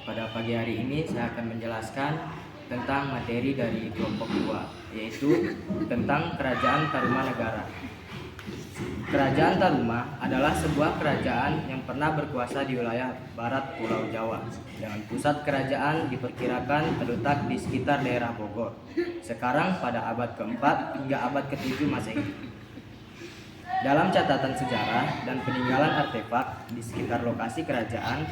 Pada pagi hari ini saya akan menjelaskan tentang materi dari kelompok 2, yaitu tentang Kerajaan Tarumanegara. Kerajaan Taruma adalah sebuah kerajaan yang pernah berkuasa di wilayah barat Pulau Jawa, dengan pusat kerajaan diperkirakan terletak di sekitar daerah Bogor, sekarang pada abad ke-4 hingga abad ke-7 Masehi. Dalam catatan sejarah dan peninggalan artefak di sekitar lokasi kerajaan,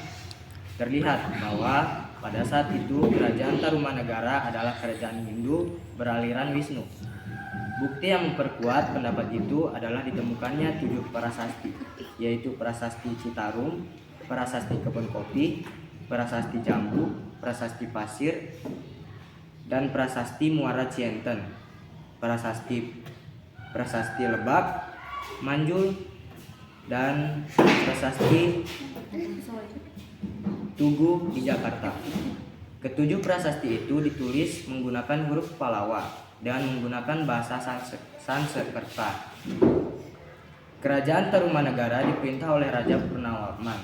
terlihat bahwa pada saat itu Kerajaan Tarumanegara adalah kerajaan Hindu beraliran Wisnu. Bukti yang memperkuat pendapat itu adalah ditemukannya 7 prasasti, yaitu Prasasti Citarum, Prasasti Kebun Kopi, Prasasti Jambu, Prasasti Pasir, dan Prasasti Muara Cienten, Prasasti Lebak, Manjul, dan Prasasti Tugu di Jakarta. Ketujuh prasasti itu ditulis menggunakan huruf Pallawa dan menggunakan bahasa Sanskerta. Kerajaan Tarumanegara diperintah oleh Raja Purnawarman.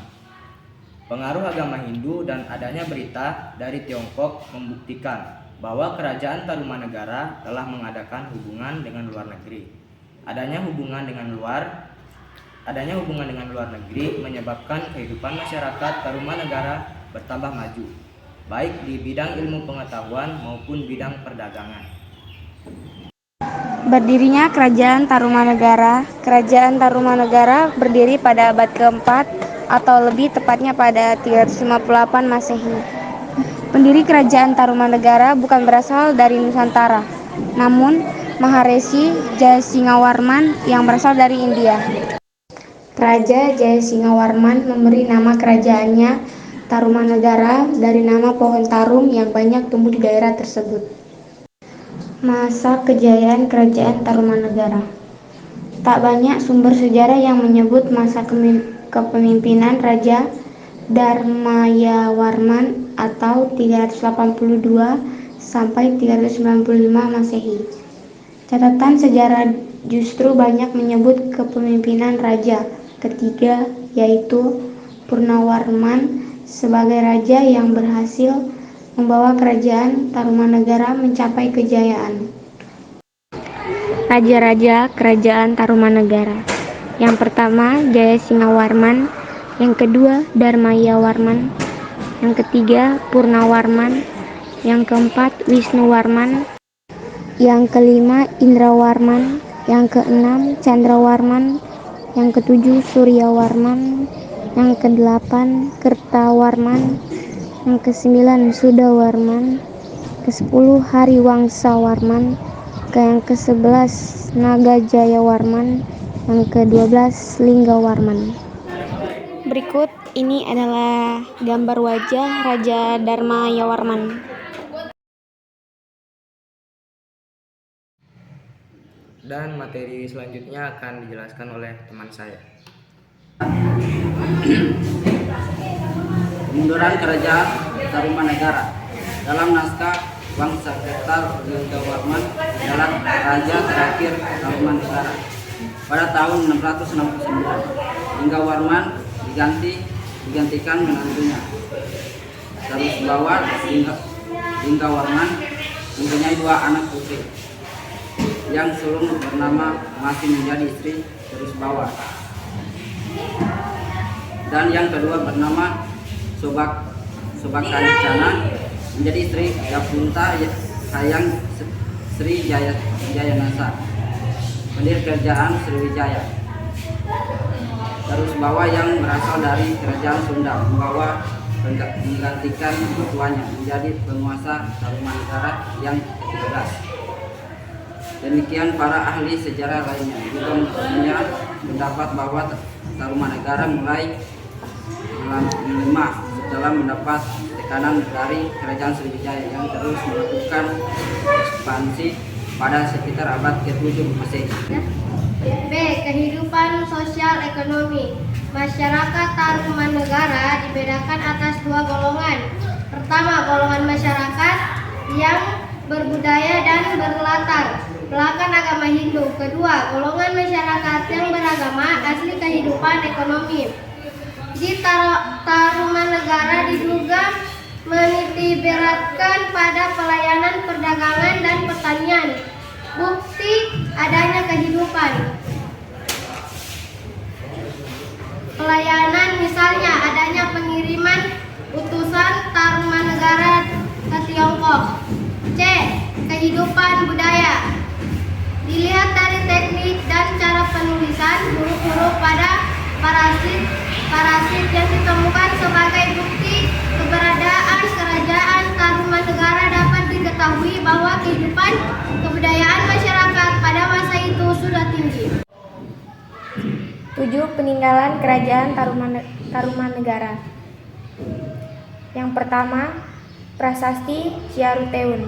Pengaruh agama Hindu dan adanya berita dari Tiongkok membuktikan bahwa Kerajaan Tarumanegara telah mengadakan hubungan dengan luar negeri. Adanya hubungan dengan luar negeri menyebabkan kehidupan masyarakat Tarumanegara bertambah maju, baik di bidang ilmu pengetahuan maupun bidang perdagangan. Berdirinya Kerajaan Tarumanegara. Kerajaan Tarumanegara berdiri pada abad keempat atau lebih tepatnya pada 358 Masehi. Pendiri Kerajaan Tarumanegara bukan berasal dari Nusantara, namun Maharesi Jayasingawarman yang berasal dari India. Raja Jayasingawarman memberi nama kerajaannya Tarumanegara dari nama pohon tarum yang banyak tumbuh di daerah tersebut. Masa kejayaan Kerajaan Tarumanegara. Tak banyak sumber sejarah yang menyebut masa kepemimpinan Raja Dharmayawarman atau 382 sampai 395 Masehi. Catatan sejarah justru banyak menyebut kepemimpinan Raja ketiga, yaitu Purnawarman, sebagai raja yang berhasil membawa Kerajaan Tarumanegara mencapai kejayaan. Raja-raja Kerajaan Tarumanegara. Yang pertama Jayasingawarman, yang kedua Dharmayawarman, yang ketiga Purnawarman, yang keempat Wisnuwarman, yang kelima Indrawarman, yang keenam Candrawarman, yang ketujuh Suryawarman, yang kedelapan Kertawarman, yang ke-9 Sudawarman, ke-10 Hariwangsawarman, yang ke-11 Nagajayawarman, yang ke-12 Linggawarman. Berikut ini adalah gambar wajah Raja Dharmayawarman. Dan materi selanjutnya akan dijelaskan oleh teman saya. Kemunduran Kerajaan Tarumanegara. Dalam naskah Wangsakerta, Linggawarman adalah raja terakhir Tarumanegara. Pada tahun 669, Linggawarman digantikan menantunya. Terus bawah Linggawarman mempunyai 2 anak putri. Yang sulung bernama masih menjadi istri terus bawah. Dan yang kedua bernama Sobakancana menjadi istri Gapunta Hayang Sri Jayanasa, pendiri kerajaan Sriwijaya. Terus bawah yang berasal dari kerajaan Sunda menggantikan tuannya menjadi penguasa Tarumanegara yang ke-13. Demikian para ahli sejarah lainnya juga mempunyai pendapat bahwa Tarumanegara mulai melemah setelah mendapat tekanan dari kerajaan Sriwijaya yang terus melakukan ekspansi pada sekitar abad ke-7 Masehi. B. Kehidupan sosial ekonomi. Masyarakat Tarumanegara dibedakan atas 2 golongan. Pertama, golongan masyarakat yang berbudaya dan berlatar belakang agama Hindu. Kedua, golongan masyarakat yang beragama asli kehidupan ekonomi. Di Tarumanegara diduga menitiberatkan pada pelayanan perdagangan dan pertanian. Bukti adanya kehidupan pelayanan misalnya adanya pengiriman utusan Tarumanegara ke Tiongkok. C. Kehidupan budaya. Dilihat dari teknik dan cara penulisan huruf-huruf pada parasit yang ditemukan sebagai bukti keberadaan kerajaan Tarumanegara, dapat diketahui bahwa kehidupan kebudayaan masyarakat pada masa itu sudah tinggi. 7. Peninggalan kerajaan Tarumanegara. Yang pertama, Prasasti Ciaruteun.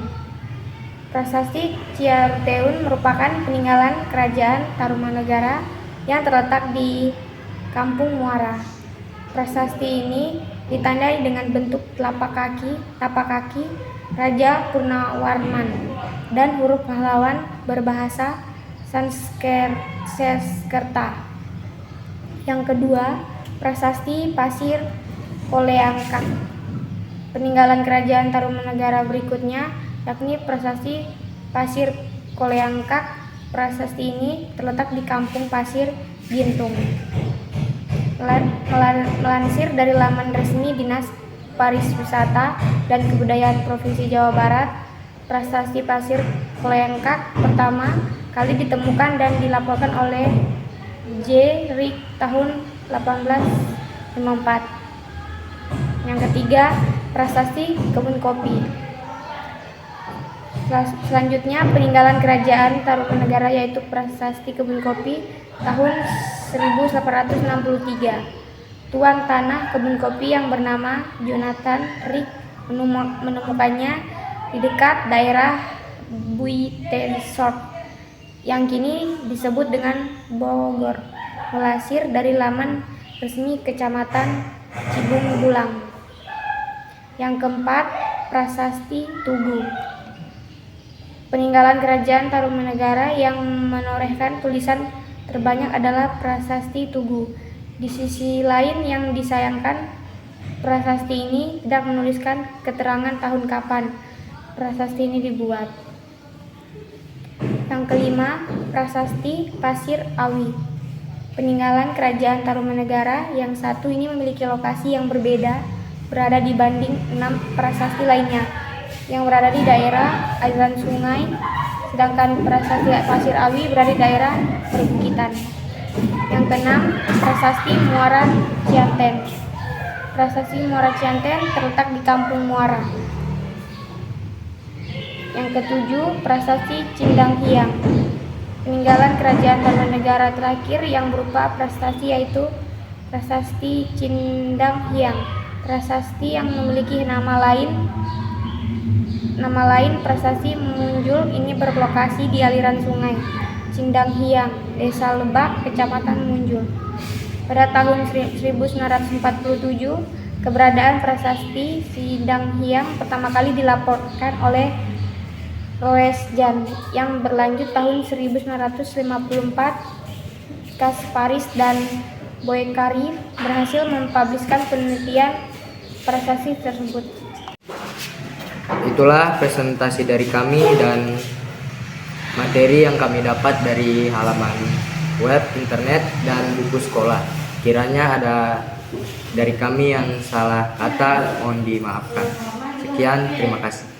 Prasasti Ciaruteun merupakan peninggalan kerajaan Tarumanegara yang terletak di Kampung Muara. Prasasti ini ditandai dengan bentuk tapak kaki Raja Purnawarman dan huruf pahlawan berbahasa Sanskerta. Yang kedua, Prasasti Pasir Koleangkak. Peninggalan kerajaan Tarumanegara berikutnya yakni Prasasti Pasir Koleangkak. Prasasti ini terletak di Kampung Pasir Gintung. Melansir dari laman resmi Dinas Pariwisata dan Kebudayaan Provinsi Jawa Barat, Prasasti Pasir Koleangkak pertama kali ditemukan dan dilaporkan oleh J. Rik tahun 1854. Yang ketiga, Prasasti Kebun Kopi. Selanjutnya, peninggalan kerajaan Tarumanegara yaitu Prasasti Kebun Kopi tahun 1863. Tuan tanah kebun kopi yang bernama Jonathan Rik menemukannya di dekat daerah Buitensort yang kini disebut dengan Bogor. Melansir dari laman resmi Kecamatan Cibung Bulang. Yang keempat, Prasasti Tugu. Peninggalan kerajaan Tarumanegara yang menorehkan tulisan terbanyak adalah Prasasti Tugu. Di sisi lain yang disayangkan, prasasti ini tidak menuliskan keterangan tahun kapan prasasti ini dibuat. Yang kelima, Prasasti Pasir Awi. Peninggalan kerajaan Tarumanegara yang satu ini memiliki lokasi yang berbeda berada dibanding 6 prasasti lainnya yang berada di daerah aliran sungai, sedangkan Prasasti Pasir Awi berada di daerah perbukitan. Yang keenam, Prasasti Muara Cianten. Prasasti Muara Cianten terletak di Kampung Muara. Yang ketujuh, Prasasti Cindang Hiang. Peninggalan kerajaan Tarumanegara terakhir yang berupa prasasti yaitu Prasasti Cindang Hiang. Prasasti yang memiliki nama lain Prasasti Munjul ini berlokasi di aliran sungai Cindang Hiang, Desa Lebak, Kecamatan Munjul. Pada tahun 1947, keberadaan Prasasti Cindang Hiang pertama kali dilaporkan oleh Roes Jan yang berlanjut tahun 1954. Kasparis dan Boekari berhasil mempublikasikan penelitian prasasti tersebut. Itulah presentasi dari kami dan materi yang kami dapat dari halaman web, internet, dan buku sekolah. Kiranya ada dari kami yang salah kata, mohon dimaafkan. Sekian, terima kasih.